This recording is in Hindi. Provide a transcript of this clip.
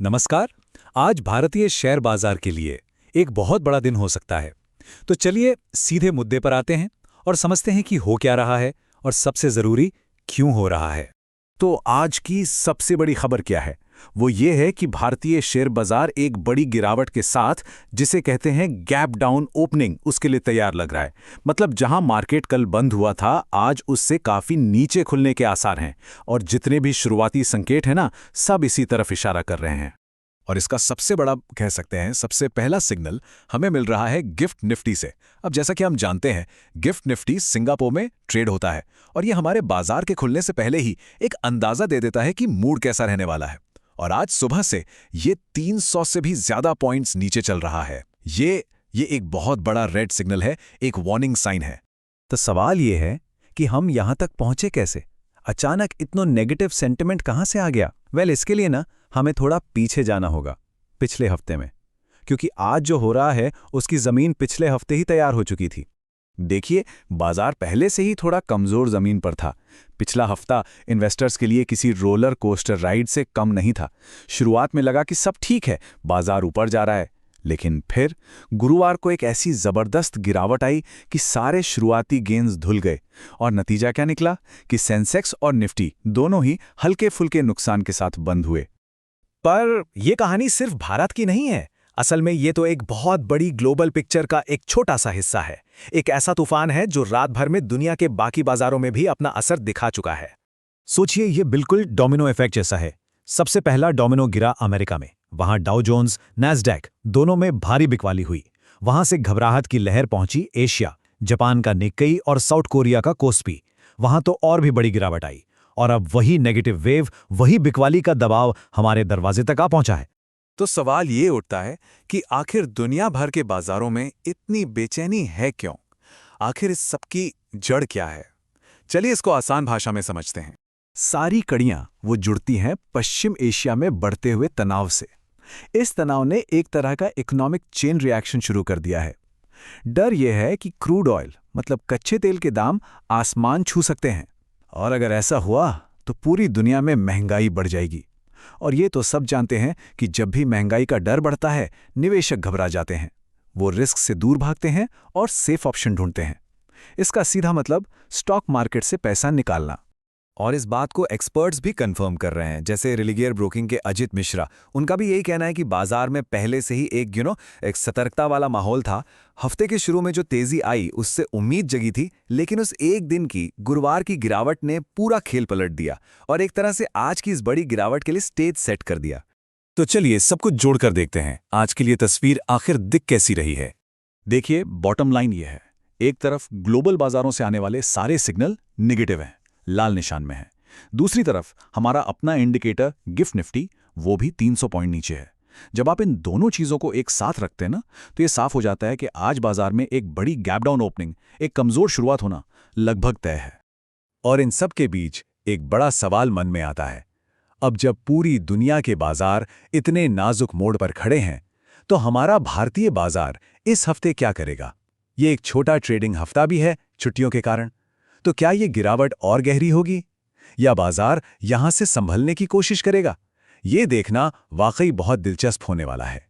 नमस्कार। आज भारतीय शेयर बाजार के लिए एक बहुत बड़ा दिन हो सकता है। तो चलिए सीधे मुद्दे पर आते हैं और समझते हैं कि हो क्या रहा है और सबसे जरूरी क्यों हो रहा है। तो आज की सबसे बड़ी खबर क्या है? वो ये है कि भारतीय शेयर बाजार एक बड़ी गिरावट के साथ, जिसे कहते हैं गैप डाउन ओपनिंग, उसके लिए तैयार लग रहा है। मतलब जहां मार्केट कल बंद हुआ था, आज उससे काफी नीचे खुलने के आसार हैं। और जितने भी शुरुआती संकेत हैं ना, सब इसी तरफ इशारा कर रहे हैं। और इसका सबसे बड़ा कह सकते हैं सबसे पहला सिग्नल हमें मिल रहा है गिफ्ट निफ्टी से। अब जैसा कि हम जानते हैं, गिफ्ट निफ्टी सिंगापुर में ट्रेड होता है और ये हमारे बाजार के खुलने से पहले ही एक अंदाजा दे देता है कि मूड कैसा रहने वाला है। और आज सुबह से ये 300 से भी ज्यादा पॉइंट्स नीचे चल रहा है। ये एक बहुत बड़ा रेड सिग्नल है, एक वार्निंग साइन है। तो सवाल ये है कि हम यहां तक पहुंचे कैसे? अचानक इतना नेगेटिव सेंटिमेंट कहां से आ गया? इसके लिए ना हमें थोड़ा पीछे जाना होगा, पिछले हफ्ते में, क्योंकि आज जो हो रहा है उसकी जमीन पिछले हफ्ते ही तैयार हो चुकी थी। देखिए, बाजार पहले से ही थोड़ा कमजोर जमीन पर था। पिछला हफ्ता इन्वेस्टर्स के लिए किसी रोलर कोस्टर राइड से कम नहीं था। शुरुआत में लगा कि सब ठीक है, बाजार ऊपर जा रहा है, लेकिन फिर गुरुवार को एक ऐसी जबरदस्त गिरावट आई कि सारे शुरुआती गेंस धुल गए। और नतीजा क्या निकला कि सेंसेक्स और निफ्टी दोनों ही हल्के फुल्के नुकसान के साथ बंद हुए। पर यह कहानी सिर्फ भारत की नहीं है। असल में ये तो एक बहुत बड़ी ग्लोबल पिक्चर का एक छोटा सा हिस्सा है। एक ऐसा तूफान है जो रात भर में दुनिया के बाकी बाजारों में भी अपना असर दिखा चुका है। सोचिए, ये बिल्कुल डोमिनो इफेक्ट जैसा है। सबसे पहला डोमिनो गिरा अमेरिका में। वहां डाउ जोन्स, नैस्डैक दोनों में भारी बिकवाली हुई। वहां से घबराहट की लहर पहुंची एशिया, जापान का निक्केई और साउथ कोरिया का कोस्पी। वहां तो और भी बड़ी गिरावट आई। और अब वही नेगेटिव वेव, वही बिकवाली का दबाव हमारे दरवाजे तक आ पहुंचा है। तो सवाल ये उठता है कि आखिर दुनिया भर के बाजारों में इतनी बेचैनी है क्यों? आखिर इस सबकी जड़ क्या है? चलिए इसको आसान भाषा में समझते हैं। सारी कड़ियां वो जुड़ती हैं पश्चिम एशिया में बढ़ते हुए तनाव से। इस तनाव ने एक तरह का इकोनॉमिक चेन रिएक्शन शुरू कर दिया है। डर यह है कि क्रूड ऑयल, मतलब कच्चे तेल के दाम आसमान छू सकते हैं। और अगर ऐसा हुआ तो पूरी दुनिया में महंगाई बढ़ जाएगी। और ये तो सब जानते हैं कि जब भी महंगाई का डर बढ़ता है, निवेशक घबरा जाते हैं। वो रिस्क से दूर भागते हैं और सेफ ऑप्शन ढूंढते हैं। इसका सीधा मतलब स्टॉक मार्केट से पैसा निकालना। और इस बात को एक्सपर्ट्स भी कंफर्म कर रहे हैं, जैसे रिलिगियर ब्रोकिंग के अजित मिश्रा। उनका भी यही कहना है कि बाजार में पहले से ही एक सतर्कता वाला माहौल था। हफ्ते के शुरू में जो तेजी आई उससे उम्मीद जगी थी, लेकिन उस एक दिन की गुरुवार की गिरावट ने पूरा खेल पलट दिया और एक तरह से आज की इस बड़ी गिरावट के लिए स्टेज सेट कर दिया। तो चलिए सब कुछ जोड़कर देखते हैं, आज के लिए तस्वीर आखिर दिख कैसी रही है। देखिए, बॉटम लाइन ये है। एक तरफ ग्लोबल बाजारों से आने वाले सारे सिग्नल नेगेटिव हैं, लाल निशान में है। दूसरी तरफ हमारा अपना इंडिकेटर गिफ्ट निफ्टी, वो भी 300 पॉइंट नीचे है। जब आप इन दोनों चीजों को एक साथ रखते हैं ना, तो ये साफ हो जाता है कि आज बाजार में एक बड़ी गैप डाउन ओपनिंग, एक कमजोर शुरुआत होना लगभग तय है। और इन सब के बीच एक बड़ा सवाल मन में आता है। अब जब पूरी दुनिया के बाजार इतने नाजुक मोड़ पर खड़े हैं, तो हमारा भारतीय बाजार इस हफ्ते क्या करेगा? ये एक छोटा ट्रेडिंग हफ्ता भी है छुट्टियों के कारण। तो क्या ये गिरावट और गहरी होगी या बाजार यहां से संभलने की कोशिश करेगा? ये देखना वाकई बहुत दिलचस्प होने वाला है।